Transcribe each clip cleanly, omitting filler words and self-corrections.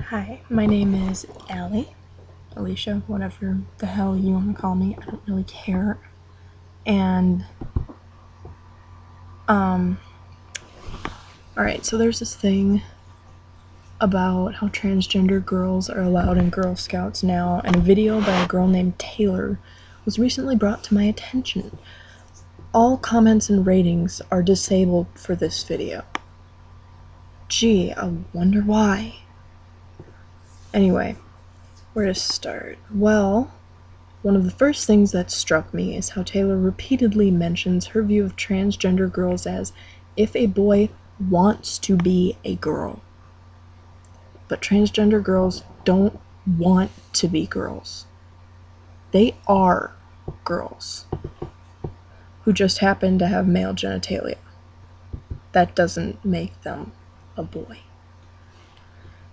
Hi, my name is Allie, Alicia, whatever the hell you want to call me, I don't really care. And, alright, so there's this thing about how transgender girls are allowed in Girl Scouts now, and a video by a girl named Taylor was recently brought to my attention. All comments and ratings are disabled for this video. Gee, I wonder why. Anyway, where to start? Well, one of the first things that struck me is how Taylor repeatedly mentions her view of transgender girls as if a boy wants to be a girl. But transgender girls don't want to be girls. They are girls who just happen to have male genitalia. That doesn't make them a boy.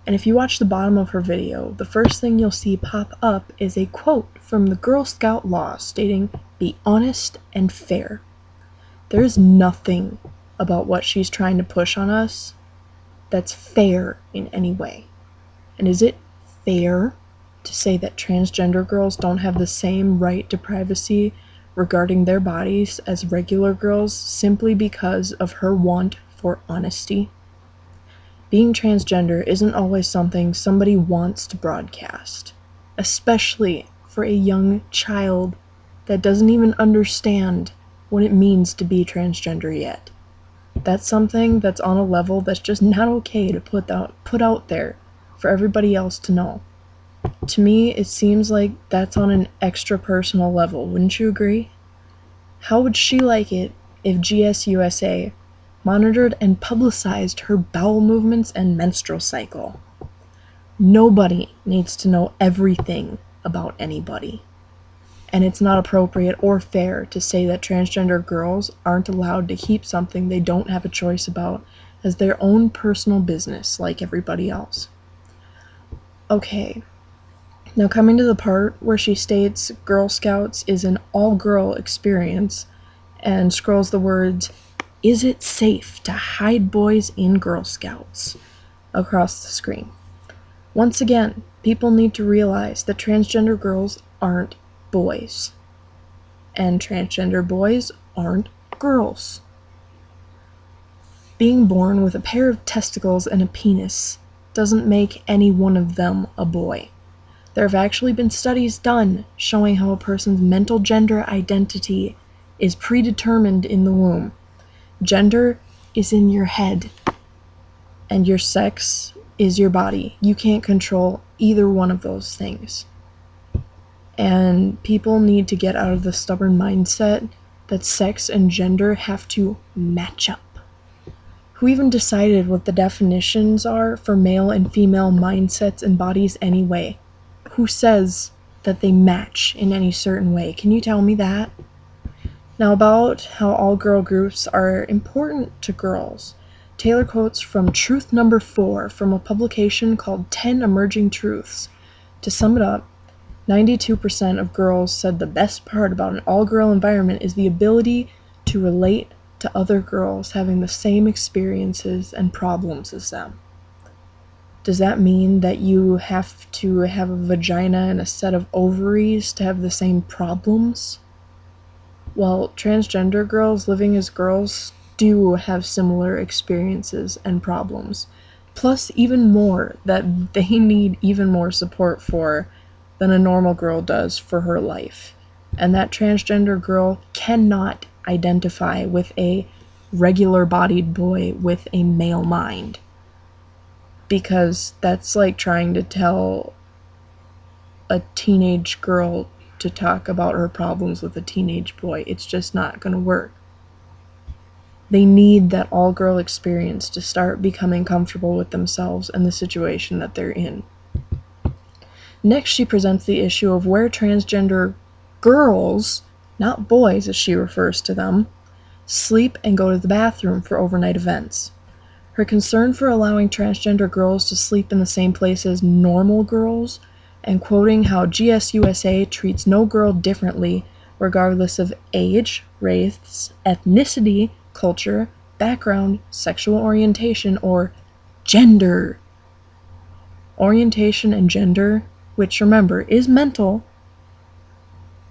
And if you watch the bottom of her video, the first thing you'll see pop up is a quote from the Girl Scout law stating, "Be honest and fair." There is nothing about what she's trying to push on us that's fair in any way. And is it fair to say that transgender girls don't have the same right to privacy regarding their bodies as regular girls simply because of her want for honesty? Being transgender isn't always something somebody wants to broadcast, especially for a young child that doesn't even understand what it means to be transgender yet. That's something that's on a level that's just not okay to put out there for everybody else to know. To me, it seems like that's on an extra personal level, wouldn't you agree? How would she like it if GSUSA monitored and publicized her bowel movements and menstrual cycle? Nobody needs to know everything about anybody. And it's not appropriate or fair to say that transgender girls aren't allowed to keep something they don't have a choice about as their own personal business like everybody else. Okay, now coming to the part where she states Girl Scouts is an all-girl experience and scrolls the words, "Is it safe to hide boys in Girl Scouts?" across the screen. Once again, people need to realize that transgender girls aren't boys. And transgender boys aren't girls. Being born with a pair of testicles and a penis doesn't make any one of them a boy. There have actually been studies done showing how a person's mental gender identity is predetermined in the womb. Gender is in your head, and your sex is your body. You can't control either one of those things. And people need to get out of the stubborn mindset that sex and gender have to match up. Who even decided what the definitions are for male and female mindsets and bodies anyway? Who says that they match in any certain way? Can you tell me that? Now, about how all girl groups are important to girls, Taylor quotes from Truth Number 4 from a publication called 10 Emerging Truths. To sum it up, 92% of girls said the best part about an all-girl environment is the ability to relate to other girls having the same experiences and problems as them. Does that mean that you have to have a vagina and a set of ovaries to have the same problems? Well, transgender girls living as girls do have similar experiences and problems, plus even more that they need even more support for than a normal girl does for her life. And that transgender girl cannot identify with a regular-bodied boy with a male mind. Because that's like trying to tell a teenage girl to talk about her problems with a teenage boy. It's just not going to work. They need that all-girl experience to start becoming comfortable with themselves and the situation that they're in. Next, she presents the issue of where transgender girls, not boys as she refers to them, sleep and go to the bathroom for overnight events. Her concern for allowing transgender girls to sleep in the same place as normal girls, and quoting how GSUSA treats no girl differently regardless of age, race, ethnicity, culture, background, sexual orientation, or gender. Orientation and gender, which remember is mental,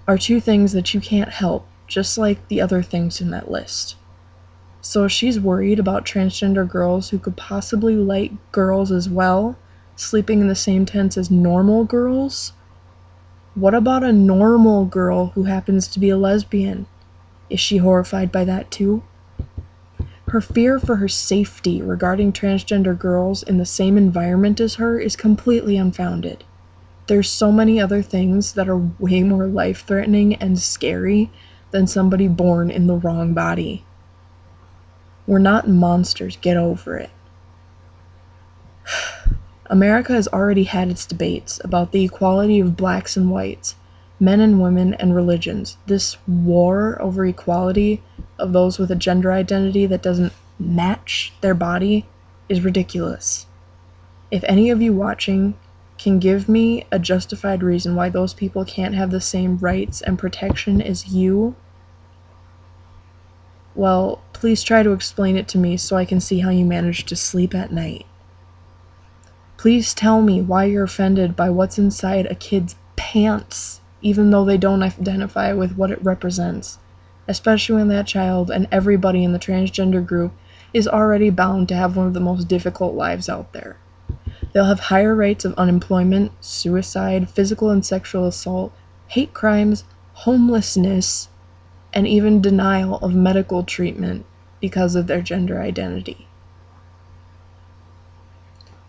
are two things that you can't help, just like the other things in that list. So she's worried about transgender girls who could possibly like girls as well, sleeping in the same tents as normal girls. What about a normal girl who happens to be a lesbian? Is she horrified by that too? Her fear for her safety regarding transgender girls in the same environment as her is completely unfounded. There's so many other things that are way more life-threatening and scary than somebody born in the wrong body. We're not monsters, get over it. America has already had its debates about the equality of blacks and whites, men and women, and religions. This war over equality of those with a gender identity that doesn't match their body is ridiculous. If any of you watching can give me a justified reason why those people can't have the same rights and protection as you, well, please try to explain it to me so I can see how you manage to sleep at night. Please tell me why you're offended by what's inside a kid's pants, even though they don't identify with what it represents, especially when that child and everybody in the transgender group is already bound to have one of the most difficult lives out there. They'll have higher rates of unemployment, suicide, physical and sexual assault, hate crimes, homelessness, and even denial of medical treatment because of their gender identity.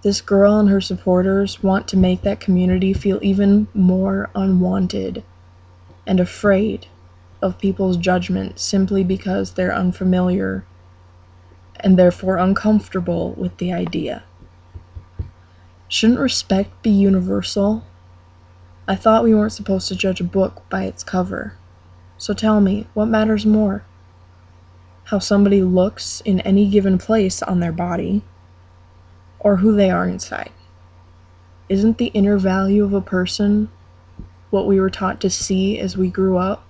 This girl and her supporters want to make that community feel even more unwanted and afraid of people's judgment simply because they're unfamiliar and therefore uncomfortable with the idea. Shouldn't respect be universal? I thought we weren't supposed to judge a book by its cover. So tell me, what matters more? How somebody looks in any given place on their body, or who they are inside? Isn't the inner value of a person what we were taught to see as we grew up?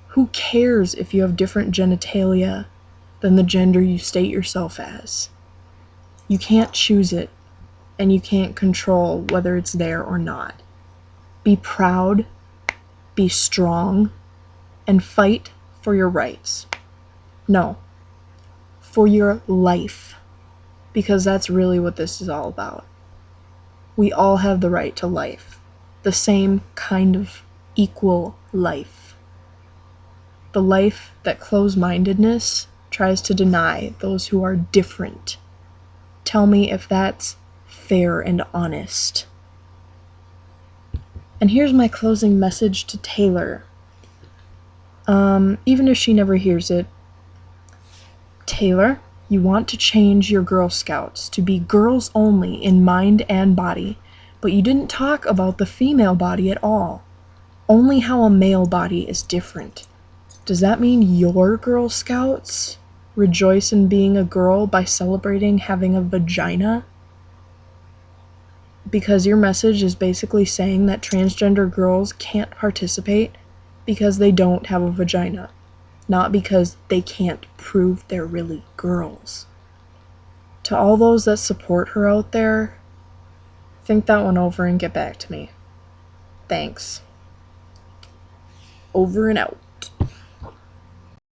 Who cares if you have different genitalia than the gender you state yourself as? You can't choose it, and you can't control whether it's there or not. Be proud, be strong, and fight for your rights. No, for your life, because that's really what this is all about. We all have the right to life, the same kind of equal life. The life that closed-mindedness tries to deny those who are different. Tell me if that's fair and honest. And here's my closing message to Taylor. Even if she never hears it, Taylor, you want to change your Girl Scouts to be girls only in mind and body, but you didn't talk about the female body at all. Only how a male body is different. Does that mean your Girl Scouts rejoice in being a girl by celebrating having a vagina? Because your message is basically saying that transgender girls can't participate because they don't have a vagina, not because they can't prove they're really girls. To all those that support her out there, think that one over and get back to me. Thanks. Over and out.